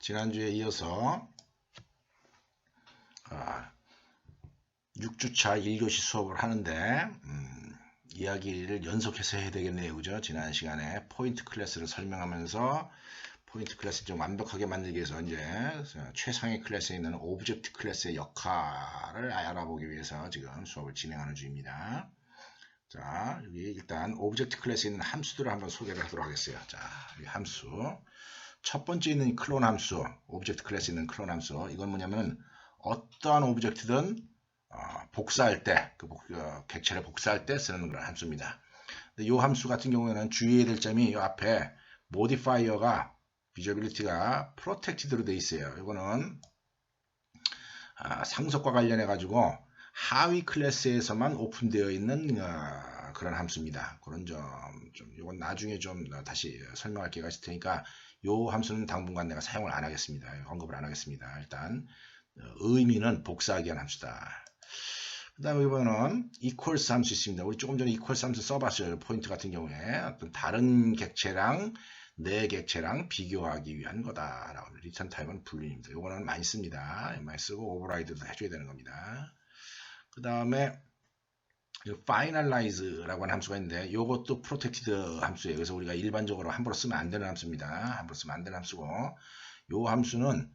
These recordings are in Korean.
지난주에 이어서 6주차 1교시 수업을 하는데 이야기를 연속해서 해야 되겠네요. 그죠? 지난 시간에 포인트 클래스를 설명하면서 포인트 클래스를 좀 완벽하게 만들기 위해서 이제 최상의 클래스에 있는 오브젝트 클래스의 역할을 알아보기 위해서 지금 수업을 진행하는 중입니다. 자, 여기 일단 오브젝트 클래스에 있는 함수들을 한번 소개를 하도록 하겠어요. 자, 이 함수. 첫 번째 있는 클론 함수, 오브젝트 클래스에 있는 클론 함수. 이건 뭐냐면 어떠한 오브젝트든 복사할 때, 객체를 복사할 때 쓰는 그런 함수입니다. 근데 이 함수 같은 경우에는 주의해야 될 점이 이 앞에 모디파이어가 비저빌리티가 프로텍티드로 되어 있어요. 이거는 상속과 관련해 가지고 하위 클래스에서만 오픈되어 있는 그런 함수입니다. 그런 점, 이건 나중에 좀 다시 설명할 기회가 있을 테니까 이 함수는 당분간 내가 사용을 안 하겠습니다. 언급을 안 하겠습니다. 일단 의미는 복사하기 위한 함수다. 그 다음에 이번에는 equals 함수 있습니다. 우리 조금 전에 equals 함수 써봤어요. 포인트 같은 경우에 어떤 다른 객체랑 내 객체랑 비교하기 위한 거다라고. 리턴 타입은 불륜입니다. 이거는 많이 씁니다. 많이 쓰고 오버라이드도 해줘야 되는 겁니다. 그 다음에 finalize라고 하는 함수가 있는데 이것도 protected 함수예요. 그래서 우리가 일반적으로 함부로 쓰면 안 되는 함수입니다. 함부로 쓰면 안 되는 함수고, 이 함수는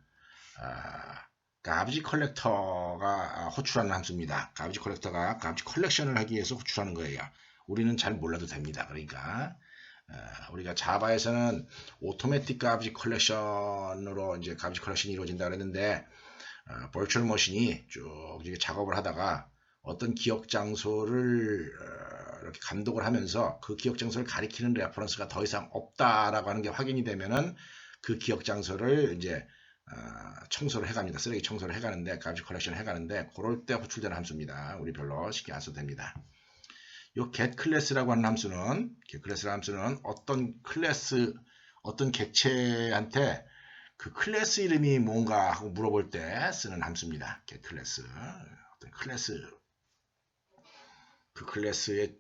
가비지 컬렉터가 호출하는 함수입니다. 가비지 컬렉터가 가비지 컬렉션을 하기 위해서 호출하는 거예요. 우리는 잘 몰라도 됩니다. 그러니까 우리가 자바에서는 오토매틱 가비지 컬렉션으로 이제 가비지 컬렉션이 이루어진다 그랬는데 버추얼 머신이 쭉 작업을 하다가 어떤 기억 장소를 이렇게 감독을 하면서 그 기억 장소를 가리키는 레퍼런스가 더 이상 없다라고 하는 게 확인이 되면은 그 기억 장소를 이제 청소를 해갑니다. 쓰레기 청소를 해가는데, 가비지 컬렉션을 해가는데, 그럴 때 호출되는 함수입니다. 우리 별로 신경 안 써도 됩니다. 요 get 클래스라고 하는 함수는, 어떤 클래스, 어떤 객체한테 그 클래스 이름이 뭔가 하고 물어볼 때 쓰는 함수입니다. get 클래스. 어떤 클래스, 그 클래스의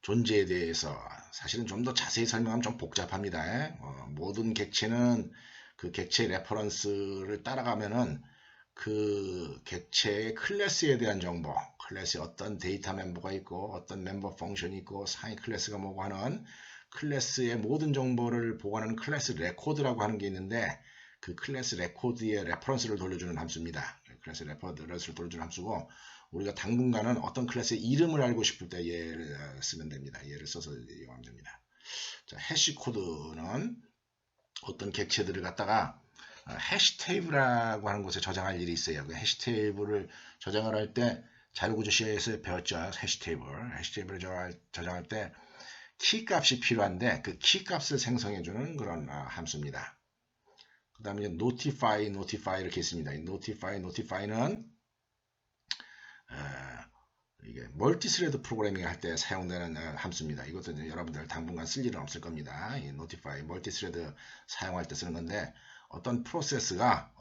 존재에 대해서 사실은 좀 더 자세히 설명하면 좀 복잡합니다. 모든 객체는 그 객체 레퍼런스를 따라가면은 그 객체의 클래스에 대한 정보, 클래스에 어떤 데이터 멤버가 있고 어떤 멤버 펑션이 있고 상위 클래스가 뭐고 하는 클래스의 모든 정보를 보관하는 클래스 레코드라고 하는 게 있는데 그 클래스 레코드의 레퍼런스를 돌려주는 함수입니다. 클래스 레퍼런스를 돌려주는 함수고, 우리가 당분간은 어떤 클래스의 이름을 알고 싶을 때 얘를 쓰면 됩니다. 얘를 써서 이용하면 됩니다. 자, 해시 코드는 어떤 객체들을 갖다가 해시 테이블이라고 하는 곳에 저장할 일이 있어요. 그 해시 테이블을 저장을 할 때 자료구조 C에서 배웠죠. 해시 테이블을 저장할 때 키값이 필요한데 그 키값을 생성해주는 그런 함수입니다. 그 다음에 notify 이렇게 있습니다. 이 notify는 이게 멀티스레드 프로그래밍 할 때 사용되는 함수입니다. 이것도 여러분들 당분간 쓸 일은 없을 겁니다. 이 notify, 멀티스레드 사용할 때 쓰는 건데, 어떤 프로세스가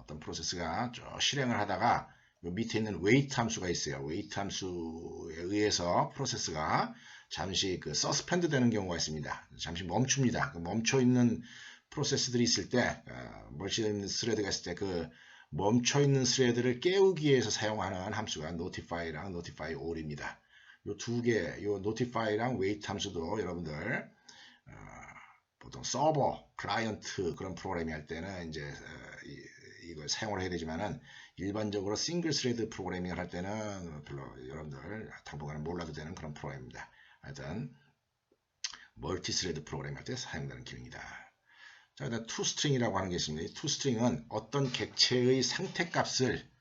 실행을 하다가 밑에 있는 wait 함수가 있어요. wait 함수에 의해서 프로세스가 잠시 suspend 되는 경우가 있습니다. 잠시 멈춥니다. 멈춰 있는 프로세스들이 있을 때, 멀티스레드가 있을 때 멈춰 있는 스레드를 깨우기 위해서 사용하는 함수가 notify랑 notify all입니다. 요 두 개, 요 notify랑 wait 함수도 여러분들 보통 서버, 클라이언트 그런 프로그래밍 할 때는 이제 이걸 사용을 해야 되지만은 일반적으로 싱글 스레드 프로그래밍을 할 때는 별로 여러분들 당분간 몰라도 되는 그런 프로그램입니다. 하여튼 멀티 스레드 프로그래밍 할 때 사용되는 기능이다. 자, 일단 toString이라고 하는 게 있습니다. 이 toString은 어떤 객체의 상태값을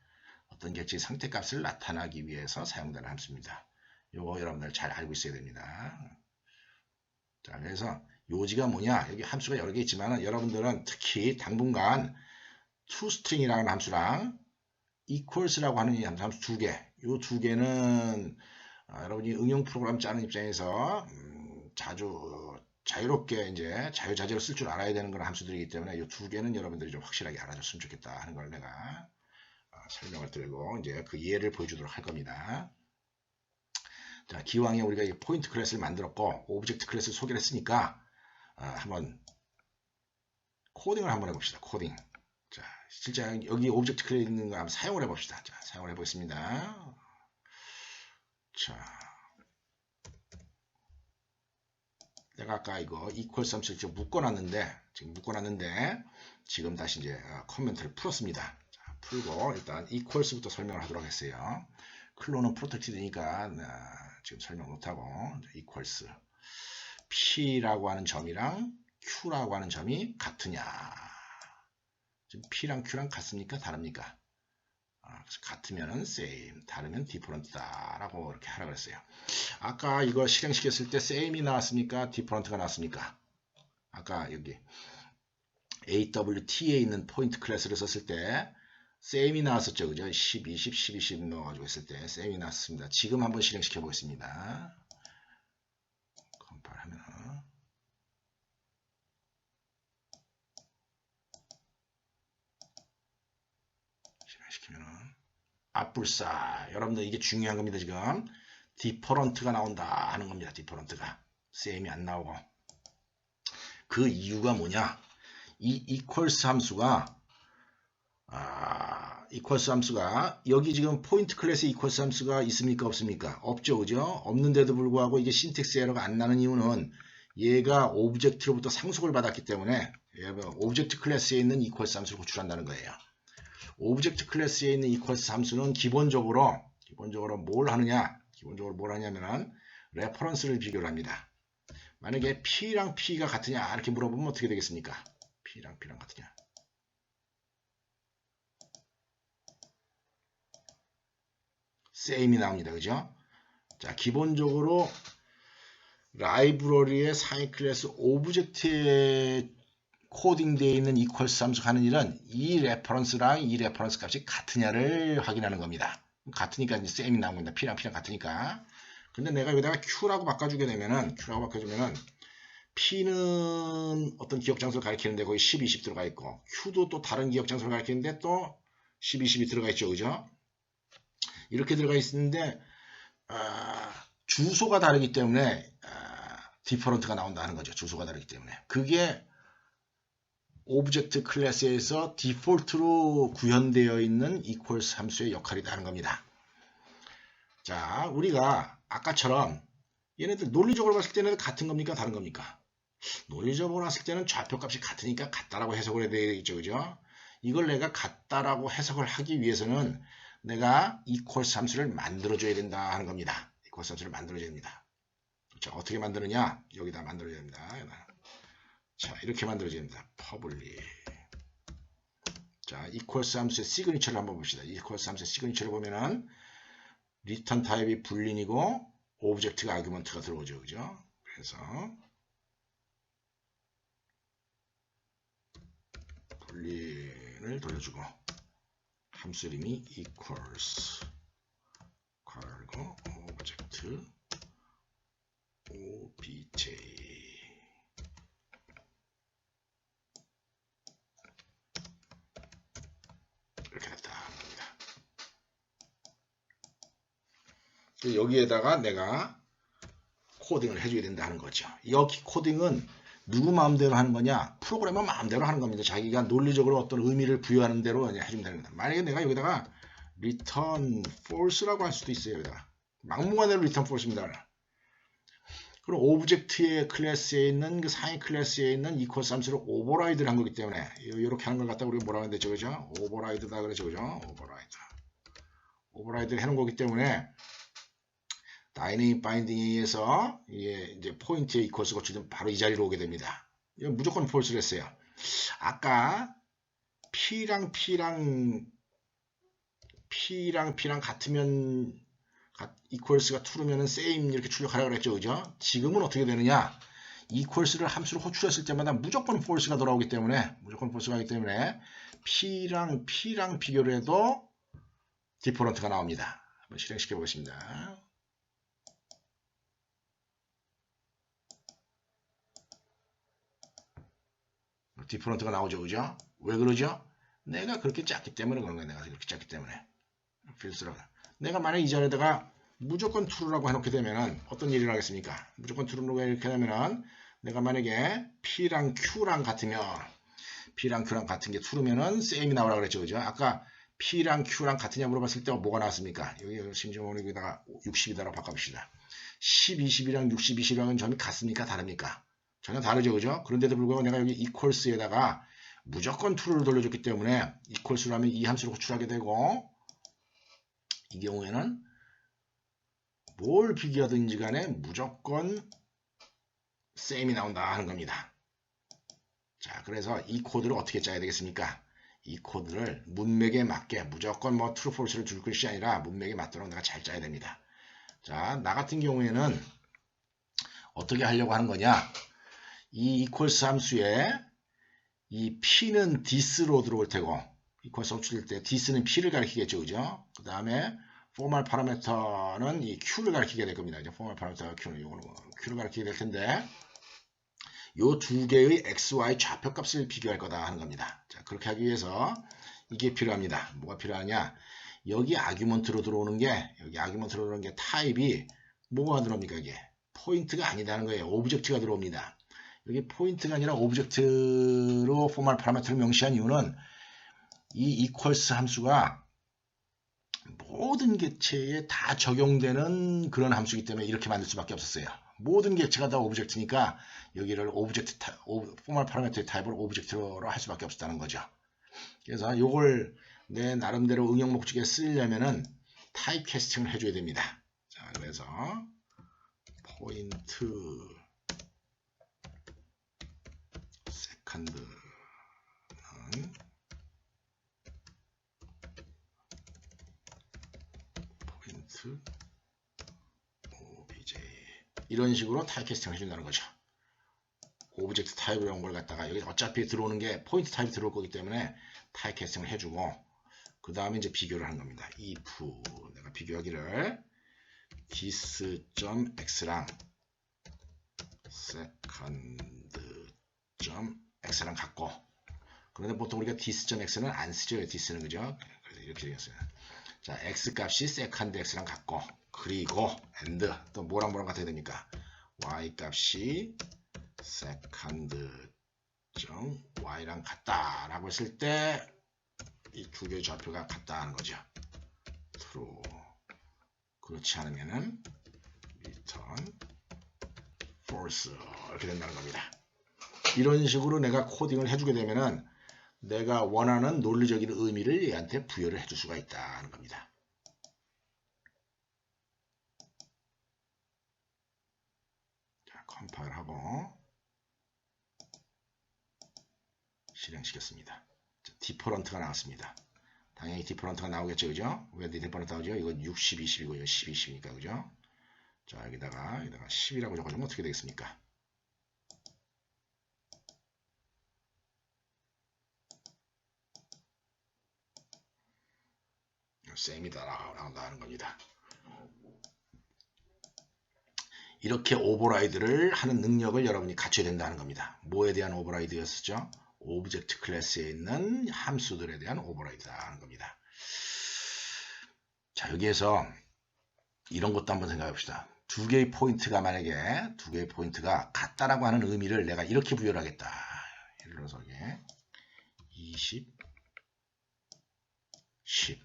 나타나기 위해서 사용되는 함수입니다. 이거 여러분들 잘 알고 있어야 됩니다. 자, 그래서 요지가 뭐냐? 여기 함수가 여러 개 있지만 여러분들은 특히 당분간 toString이라는 함수랑 equals라고 하는 이 함수 두 개, 이 두 개는 여러분이 응용 프로그램 짜는 입장에서 자유롭게 이제 자유자재로 쓸 줄 알아야 되는 그런 함수들이기 때문에 이 두 개는 여러분들이 좀 확실하게 알아줬으면 좋겠다 하는 걸 내가 설명을 드리고 이제 그 예를 보여주도록 할 겁니다. 자, 기왕에 우리가 이 포인트 클래스를 만들었고 오브젝트 클래스를 소개를 했으니까 한번 코딩을 한번 해봅시다. 코딩. 자, 실제 여기 오브젝트 클래스 있는 거 한번 사용을 해봅시다. 자, 사용을 해보겠습니다. 자, 내가 아까 이거 equals 함수를 지금 묶어놨는데, 지금 다시 이제 커멘트를 풀었습니다. 자, 풀고 일단 equals부터 설명을 하도록 했어요. 클론은 프로텍티드니까 지금 설명 못하고 equals p라고 하는 점이랑 q라고 하는 점이 같으냐. 지금 p랑 q랑 같습니까? 다릅니까? 그래서 같으면은 same, 다르면 different다 라고 이렇게 하라고 했어요. 아까 이거 실행시켰을 때 same이 나왔습니까? different가 나왔습니까? 아까 여기 AWT에 있는 포인트 클래스를 썼을 때 same이 나왔었죠. 그죠? 10, 20, 10, 20 넣어가지고 했을 때 same이 나왔습니다. 지금 한번 실행시켜 보겠습니다. 컴파일 하면 실행시키면은 아뿔싸. 여러분들 이게 중요한 겁니다. 지금 different가 나온다 하는 겁니다. different가 same이 안 나오고. 그 이유가 뭐냐? 이 equals 함수가 equals 함수가 여기 지금 포인트 클래스에 equals 함수가 있습니까? 없습니까? 없죠. 그죠? 없는데도 불구하고 이게 신텍스 에러가 안 나는 이유는 얘가 오브젝트로부터 상속을 받았기 때문에 오브젝트 클래스에 있는 equals 함수를 호출한다는 거예요. 오브젝트 클래스에 있는 equals 함수는 기본적으로 뭘 하느냐? 기본적으로 뭘 하냐면은 레퍼런스를 비교를 합니다. 만약에 P랑 P가 같으냐 이렇게 물어보면 어떻게 되겠습니까? P랑 P랑 같으냐? same이 나옵니다. 그죠? 자, 기본적으로 라이브러리의 상위 클래스 오브젝트에 코딩되어 있는 equals 함수가 하는 일은 이 레퍼런스랑 이 레퍼런스 값이 같으냐를 확인하는 겁니다. 같으니까 이제 same이 나온 겁니다. P랑 P랑 같으니까. 근데 내가 여기다가 Q라고 바꿔주게 되면은 P는 어떤 기억 장소를 가리키는데 거기 10, 20 들어가 있고 Q도 또 다른 기억 장소를 가리키는데 또 10, 20이 들어가 있죠. 그죠? 이렇게 들어가 있는데 주소가 다르기 때문에 different가 나온다는 거죠. 주소가 다르기 때문에. 그게 오브젝트 클래스에서 디폴트로 구현되어 있는 equals 함수의 역할이다 하는 겁니다. 자, 우리가 아까처럼 얘네들 논리적으로 봤을 때는 같은 겁니까? 다른 겁니까? 논리적으로 봤을 때는 좌표값이 같으니까 같다라고 해석을 해야 되겠죠. 그죠? 이걸 내가 같다라고 해석을 하기 위해서는 내가 equals 함수를 만들어줘야 된다 하는 겁니다. equals 함수를 만들어줘야 됩니다. 자, 어떻게 만드느냐? 여기다 만들어줘야 됩니다. 자, 이렇게 만들어줘야 됩니다. public. 자, equals 함수의 시그니처를 한번 봅시다. equals 함수의 시그니처를 보면은 return 타입이 불린이고 오브젝트가 아규먼트가 들어오죠. 그죠? 그래서 불린을 돌려주고 함수 이름이 equals 괄호 오브젝트 obj 이렇게 됐다 합니다. 여기에다가 내가 코딩을 해줘야 된다는 거죠. 여기 코딩은 누구 마음대로 하는 거냐? 프로그래머 마음대로 하는 겁니다. 자기가 논리적으로 어떤 의미를 부여하는 대로 해주면 되는 겁니다. 만약에 내가 여기다가 return false라고 할 수도 있어요. 여기다가 막무가내로 return false입니다. 그럼 오브젝트의 클래스에 있는 그 상위 클래스에 있는 equals 함수를 오버라이드를 한 거기 때문에 이렇게 하는 걸 갖다 우리가 뭐라고 하는데 그죠? 오버라이드다 그러죠. 그죠? 오버라이드를 해놓은 거기 때문에 다이내믹 바인딩에 의해서 이제 포인트의 equals 고치면 바로 이 자리로 오게 됩니다. 이건 무조건 false를 했어요. 아까 P랑 같으면 equals가 true면은 same 이렇게 출력하라고 그랬죠. 그죠? 지금은 어떻게 되느냐? equals를 함수로 호출했을 때마다 무조건 false가 돌아오기 때문에 P랑 비교를 해도 different가 나옵니다. 한번 실행시켜 보겠습니다. different가 나오죠. 그죠? 왜 그러죠? 내가 그렇게 작기 때문에 그런 거야. 내가 그렇게 작기 때문에. 필수라고. 내가 만약 이 자리에다가 무조건 true라고 해놓게 되면은 어떤 일이 나겠습니까? 무조건 true라고 이렇게 되면은 내가 만약에 P랑 Q랑 같으면 P랑 Q랑 같은 게 true면은 same이 나오라 그랬죠. 그죠? 아까 P랑 Q랑 같으냐 물어봤을 때 뭐가 나왔습니까? 여기 심지어 여기다가 60이다라고 바꿔봅시다. 10, 20이랑 60, 20이랑은 점이 같습니까? 다릅니까? 전혀 다르죠. 그죠? 그런데도 불구하고 내가 여기 equals에다가 무조건 true를 돌려줬기 때문에 equals라면 이 함수를 호출하게 되고 이 경우에는 뭘 비교하든지 간에 무조건 same이 나온다 하는 겁니다. 자, 그래서 이 코드를 어떻게 짜야 되겠습니까? 이 코드를 문맥에 맞게 무조건 뭐 true, false를 줄 것이 아니라 문맥에 맞도록 내가 잘 짜야 됩니다. 자, 나 같은 경우에는 어떻게 하려고 하는 거냐? 이 equals 함수에 이 p는 this로 들어올 테고 equals 호출될 때 this는 p를 가리키겠죠. 그죠? 그 다음에 formal parameter는 이 q를 가리키게 될 겁니다. 이제 formal parameter q는 이거는 q를 가리키게 될 텐데 요 두 개의 xy 좌표값을 비교할 거다 하는 겁니다. 자, 그렇게 하기 위해서 이게 필요합니다. 뭐가 필요하냐? 여기 아규먼트로 들어오는 게 여기 아규먼트로 들어오는 게 타입이 뭐가 들어옵니까? 이게 포인트가 아니다는 거예요. 오브젝트가 들어옵니다. 여기 포인트가 아니라 오브젝트로 포멀 파라미터를 명시한 이유는 이 equals 함수가 모든 객체에 다 적용되는 그런 함수이기 때문에 이렇게 만들 수밖에 없었어요. 모든 객체가 다 오브젝트니까 여기를 오브젝트 포멀 파라미터의 타입을 오브젝트로 할 수밖에 없었다는 거죠. 그래서 이걸 내 나름대로 응용 목적에 쓰려면은 타입 캐스팅을 해줘야 됩니다. 자, 그래서 포인트 세컨드는 포인트 obj 이런 식으로 타입 캐스팅을 해준다는 거죠. 오브젝트 타입을 온 걸 갖다가 여기 어차피 들어오는 게 포인트 타입이 들어올 거기 때문에 타입 캐스팅을 해주고 그 다음에 이제 비교를 하는 겁니다. if 내가 비교하기를 this.x랑 second.x랑 같고 그런데 보통 우리가 this.x는 안 쓰죠. this는 그죠? 그래서 이렇게 되겠어요. 자, x 값이 second x랑 같고 그리고 and 또 뭐랑 같아야 됩니까? y 값이 second.y랑 같다라고 했을 때 이 두 개의 좌표가 같다는 거죠. true. 그렇지 않으면은 return false 이렇게 된다는 겁니다. 이런 식으로 내가 코딩을 해주게 되면은 내가 원하는 논리적인 의미를 얘한테 부여를 해줄 수가 있다는 겁니다. 자, 컴파일하고 실행시켰습니다. 디퍼런트가 나왔습니다. 당연히 디퍼런트가 나오겠죠. 그죠? 왜 디퍼런트 나오죠? 이거 60, 20이고 이거 10, 20이니까. 그죠? 자, 여기다가 10이라고 적어주면 어떻게 되겠습니까? same이다라고 나온다는 겁니다. 이렇게 오버라이드를 하는 능력을 여러분이 갖춰야 된다는 겁니다. 뭐에 대한 오버라이드였었죠? 오브젝트 클래스에 있는 함수들에 대한 오버라이드라는 겁니다. 자, 여기에서 이런 것도 한번 생각해 봅시다. 두 개의 포인트가 만약에 두 개의 포인트가 같다라고 하는 의미를 내가 이렇게 부여를 하겠다. 예를 들어서 이게 20, 10.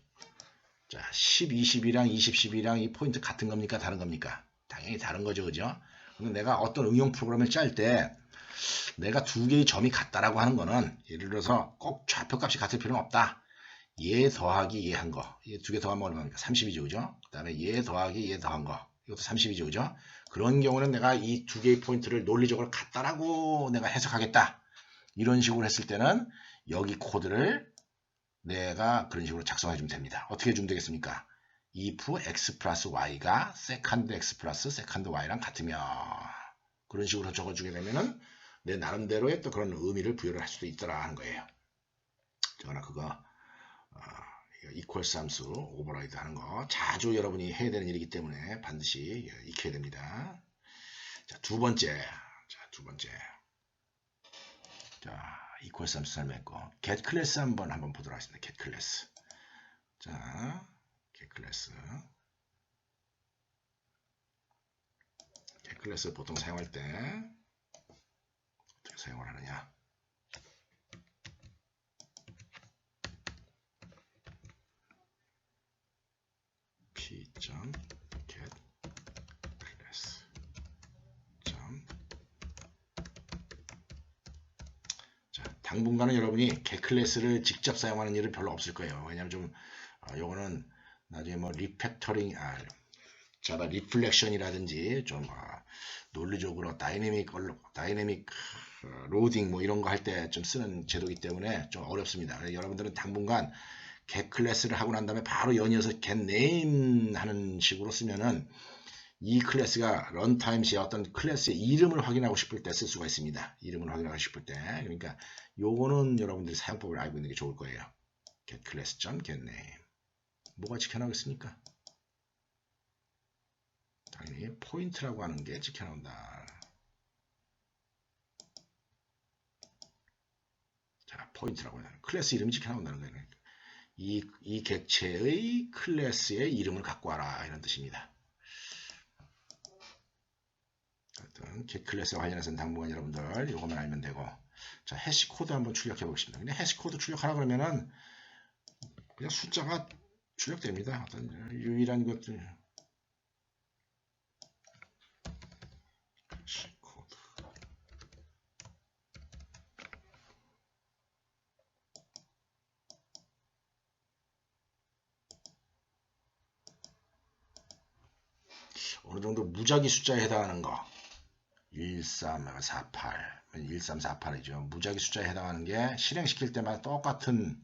자, 10, 20이랑 20, 10이랑 이 포인트 같은 겁니까? 다른 겁니까? 당연히 다른 거죠. 그죠? 근데 내가 어떤 응용 프로그램을 짤 때 내가 두 개의 점이 같다라고 하는 거는 예를 들어서 꼭 좌표값이 같을 필요는 없다. 얘 더하기 얘 한 거. 얘 두 개 더하면 얼마입니까? 30이죠. 그죠? 그 다음에 얘 더하기 얘 더한 거. 이것도 30이죠. 그죠? 그런 경우는 내가 이 두 개의 포인트를 논리적으로 같다라고 내가 해석하겠다. 이런 식으로 했을 때는 여기 코드를 내가 그런 식으로 작성해 주면 됩니다. 어떻게 해주면 되겠습니까? if x 플러스 y가 second x 플러스 second y랑 같으면 그런 식으로 적어주게 되면은 내 나름대로의 또 그런 의미를 부여를 할 수도 있더라 하는 거예요. 저거나 그거 equals 함수 오버라이드 하는 거 자주 여러분이 해야 되는 일이기 때문에 반드시 익혀야 됩니다. 자, 두 번째. 자, equals 함수 설명했고 get 클래스 한번 보도록 하겠습니다. get 클래스. 자, get 클래스. get 클래스 보통 사용할 때 어떻게 사용을 하느냐? p.get class. 자, 당분간은 여러분이 get 클래스를 직접 사용하는 일은 별로 없을 거예요. 왜냐면 좀 요거는 나중에 뭐 리팩터링, 자바 리플렉션이라든지 좀 논리적으로 다이내믹 로딩 뭐 이런 거 할 때 좀 쓰는 제도이기 때문에 좀 어렵습니다. 여러분들은 당분간 get 클래스를 하고 난 다음에 바로 연이어서 get name 하는 식으로 쓰면은 이 클래스가 런타임 시에 어떤 클래스의 이름을 확인하고 싶을 때 쓸 수가 있습니다. 이름을 확인하고 싶을 때. 그러니까 요거는 여러분들이 사용법을 알고 있는 게 좋을 거예요. get class.getName. 뭐가 지켜나오겠습니까? 당연히 포인트라고 하는 게 지켜나온다. 자, 포인트라고 하는 클래스 이름이 지켜나온다는 거예요. 이 객체의 클래스의 이름을 갖고 와라 이런 뜻입니다. get 클래스와 관련해서는 당분간 여러분들 이것만 알면 되고, 자, 해시 코드 한번 출력해 보겠습니다. 근데 해시 코드 출력하라 그러면은 그냥 숫자가 출력됩니다. 어떤 유일한 것들. 해시 코드. 어느 정도 무작위 숫자에 해당하는 거. 1348. 1348이죠. 무작위 숫자에 해당하는 게 실행시킬 때마다 똑같은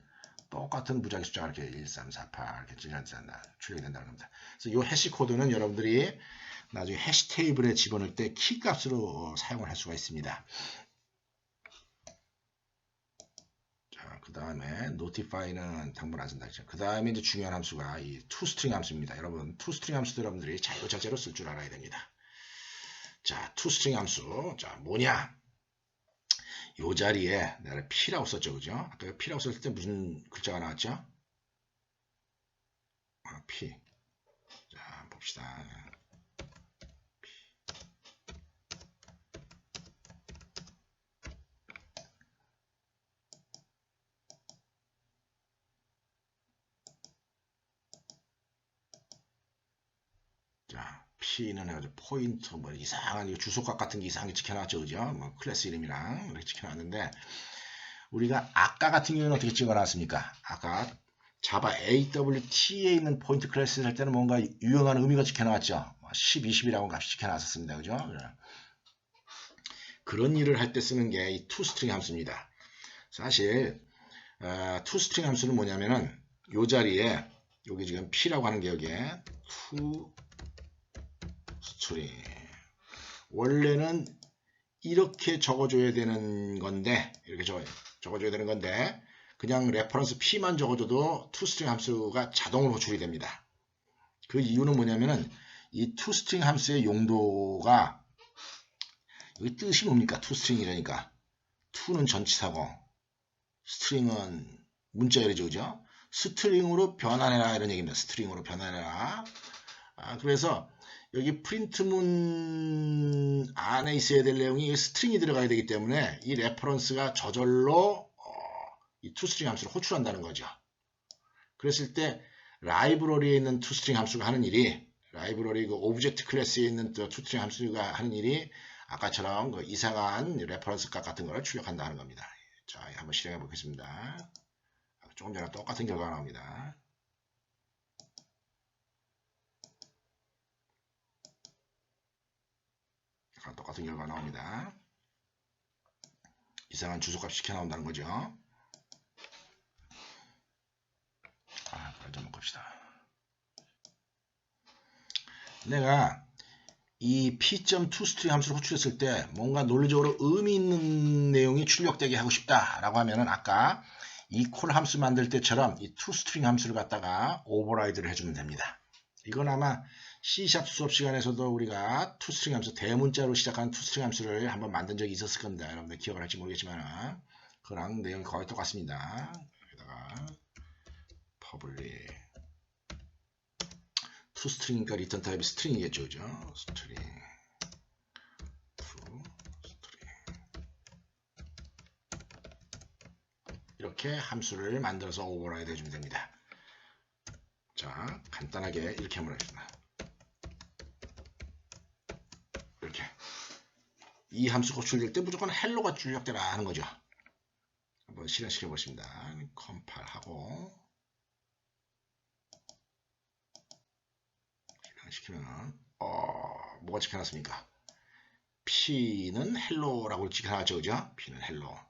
무작위 숫자가 이렇게 1348 이렇게 출력이 된다는 겁니다. 그래서 이 해시 코드는 여러분들이 나중에 해시 테이블에 집어넣을 때 키 값으로 사용을 할 수가 있습니다. 자, 그 다음에 notify는 당분 안 쓴다 했죠. 그 다음에 이제 중요한 함수가 이 toString 함수입니다. 여러분, toString 함수도 여러분들이 자유자재로 쓸 줄 알아야 됩니다. 자, toString 함수. 자, 뭐냐? 요 자리에 내가 P라고 썼죠, 그죠? 아까 P라고 썼을 때 무슨 글자가 나왔죠? P. 자, 봅시다. P. 자, P는 해가지고 포인트, 뭐 이상한 주소값 같은 게 이상하게 찍혀놨죠, 그죠? 뭐 클래스 이름이랑 이렇게 찍혀놨는데, 우리가 아까 같은 경우는 어떻게 찍어놨습니까? 아까 자바 AWT에 있는 포인트 클래스를 할 때는 뭔가 유용한 의미가 찍혀나왔죠. 10, 20이라고 값이 찍혀놨었습니다. 그죠? 그런 일을 할 때 쓰는 게 이 toString 함수입니다. 사실 toString 함수는 뭐냐면은 요 자리에 여기 지금 P라고 하는 게 여기에 toString 원래는 이렇게 적어줘야 되는 건데 이렇게 적어줘야 되는 건데 그냥 레퍼런스 P만 적어줘도 toString 함수가 자동으로 호출이 됩니다. 그 이유는 뭐냐면은 이 toString 함수의 용도가 여기 뜻이 뭡니까? toString이라니까 to는 전치사고 string은 문자열이죠, 그죠? 스트링으로 변환해라 이런 얘기입니다. 스트링으로 변환해라. 그래서 여기 프린트문 안에 있어야 될 내용이 스트링이 들어가야 되기 때문에 이 레퍼런스가 저절로 이 toString 함수를 호출한다는 거죠. 그랬을 때 라이브러리에 있는 toString 함수가 하는 일이 라이브러리 그 오브젝트 클래스에 있는 toString 함수가 하는 일이 아까처럼 그 이상한 레퍼런스 값 같은 걸 출력한다는 겁니다. 자, 한번 실행해 보겠습니다. 조금 전에 똑같은 결과가 나옵니다. 똑같은 결과가 나옵니다. 이상한 주소값 시켜 나온다는 거죠. 좀 봅시다. 내가 이 p.toString 함수를 호출했을 때 뭔가 논리적으로 의미 있는 내용이 출력되게 하고 싶다라고 하면은 아까 이 콜 함수 만들 때처럼 이 toString 함수를 갖다가 오버라이드를 해주면 됩니다. 이건 아마 C# 수업 시간에서도 우리가 toString 함수, 대문자로 시작하는 toString 함수를 한번 만든 적이 있었을 겁니다. 여러분들 기억을 할지 모르겠지만 그랑 내용이 거의 똑같습니다. 여기다가 public toString이니까 리턴 타입이 스트링이겠죠, 그죠? 스트링 이렇게 함수를 만들어서 오버라이드 해주면 됩니다. 자, 자, 간단하게 이렇게 한번 하겠습니다. 이렇게. 이 함수가 호출될 때 무조건 헬로가 출력되라 하는 거죠. 한번 실행시켜 보겠습니다. 컴파일하고 실행시키면 뭐가 찍혀놨습니까? P는 헬로라고 찍혀놨죠, 그죠? P는 헬로.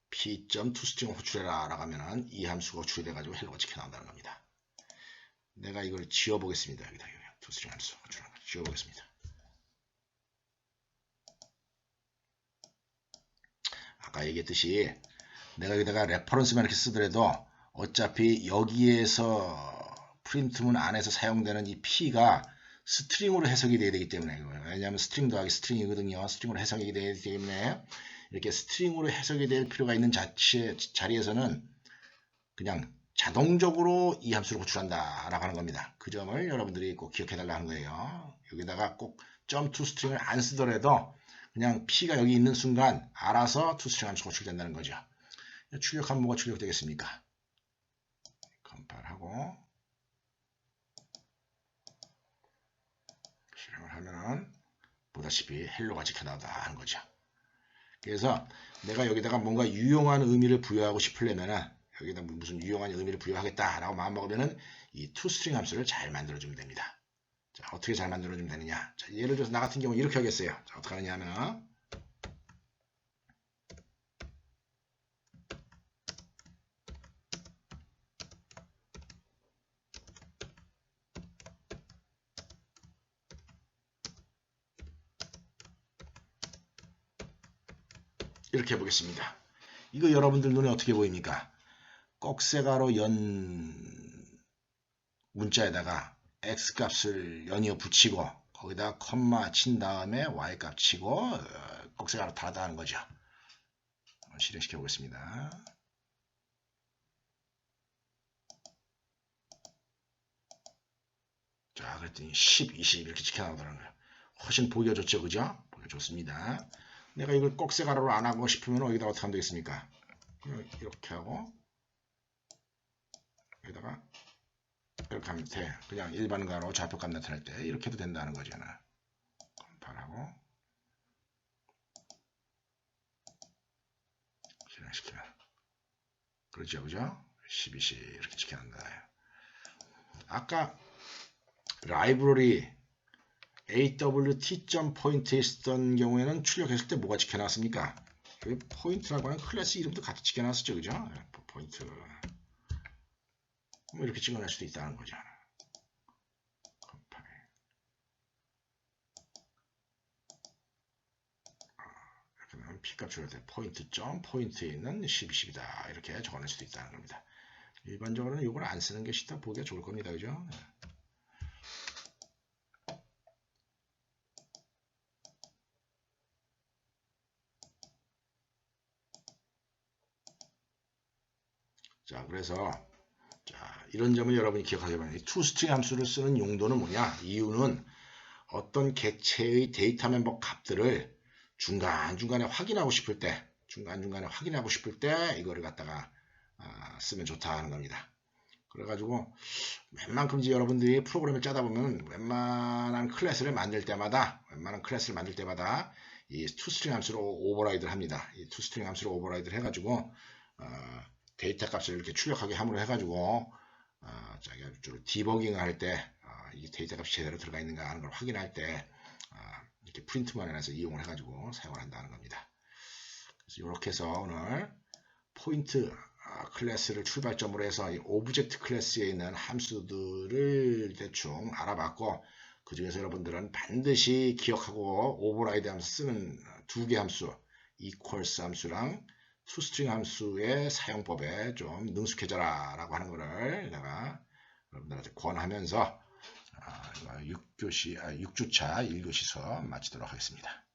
P.toString 호출해라 라고 하면은 이 함수가 호출이 돼가지고 헬로가 찍혀나온다는 겁니다. 내가 이걸 지워보겠습니다. 여기다 toString 함수 호출하는 거 지워보겠습니다. 아까 얘기했듯이 내가 여기다가 레퍼런스만 이렇게 쓰더라도 어차피 여기에서 프린트문 안에서 사용되는 이 P가 스트링으로 해석이 돼야 되기 때문에, 왜냐하면 스트링 더하기 스트링이거든요. 스트링으로 해석이 되기 때문에 이렇게 스트링으로 해석이 될 필요가 있는 자리에서는 그냥 자동적으로 이 함수를 호출한다 라고 하는 겁니다. 그 점을 여러분들이 꼭 기억해 달라 하는 거예요. 여기다가 꼭 .toString을 안 쓰더라도 그냥 P가 여기 있는 순간 알아서 toString 함수가 호출된다는 거죠. 출력하면 뭐가 출력되겠습니까? 컴파일하고 실행을 하면은 보다시피 헬로가 찍혀나온다 하는 거죠. 그래서 내가 여기다가 뭔가 유용한 의미를 부여하고 싶으려면은 여기다 무슨 유용한 의미를 부여하겠다라고 마음먹으면은 이 toString 함수를 잘 만들어주면 됩니다. 자, 어떻게 잘 만들어주면 되느냐? 자, 예를 들어서 나 같은 경우 이렇게 하겠어요. 자, 어떻게 하느냐 하면 이렇게 해보겠습니다. 이거 여러분들 눈에 어떻게 보입니까? 꼭세가로 연 문자에다가 x값을 연이어 붙이고 거기다 콤마 친 다음에 y값 치고 꼭세가로 달았다 하는 거죠. 실행시켜 보겠습니다. 자, 그랬더니 10, 20 이렇게 찍혀 나오더라는 거예요. 훨씬 보기가 좋죠, 그죠? 보기가 좋습니다. 내가 이걸 꼭세가로로 안 하고 싶으면 여기다 어떻게 하면 되겠습니까? 이렇게 하고 여기다가 이렇게 하면 돼. 그냥 일반 가로 좌표값 나타낼 때 이렇게 해도 된다는 거잖아. 컴파일하고 실행시키면 그렇죠, 그죠? 12시 이렇게 찍혀난다. 아까 라이브러리 awt.point에 있었던 경우에는 출력했을 때 뭐가 찍혀놨습니까? 여기 포인트라고 하는 클래스 이름도 같이 찍혀놨었죠, 그죠? 포인트 뭐 이렇게 찍어낼 수도 있다는 거죠. 이렇게 하면 P값 줄일 때 포인트에 있는 12이다 이렇게 적어낼 수도 있다는 겁니다. 일반적으로는 이걸 안 쓰는 게 쉽다 보기가 좋을 겁니다, 그죠? 자, 그래서 이런 점을 여러분이 기억하게 바랍니다. toString 함수를 쓰는 용도는 뭐냐? 이유는 어떤 객체의 데이터 멤버 값들을 중간중간에 확인하고 싶을 때, 이거를 갖다가 쓰면 좋다 하는 겁니다. 그래가지고 웬만큼지 여러분들이 프로그램을 짜다 보면 웬만한 클래스를 만들 때마다 이 toString 함수로 오버라이드를 합니다. 이 toString 함수로 오버라이드를 해가지고 데이터 값을 이렇게 출력하게 함으로 해가지고 자기가 주로 디버깅을 할 때 이 데이터 값이 제대로 들어가 있는가 하는 걸 확인할 때 이렇게 프린트만 해서 이용을 해가지고 사용을 한다는 겁니다. 그래서 이렇게 해서 오늘 포인트 클래스를 출발점으로 해서 이 오브젝트 클래스에 있는 함수들을 대충 알아봤고, 그 중에서 여러분들은 반드시 기억하고 오버라이드 하면서 쓰는 두 개 함수, equals 함수랑 toString 함수의 사용법에 좀 능숙해져라 라고 하는 거를 내가 여러분들한테 권하면서 6주차 1교시 수업 마치도록 하겠습니다.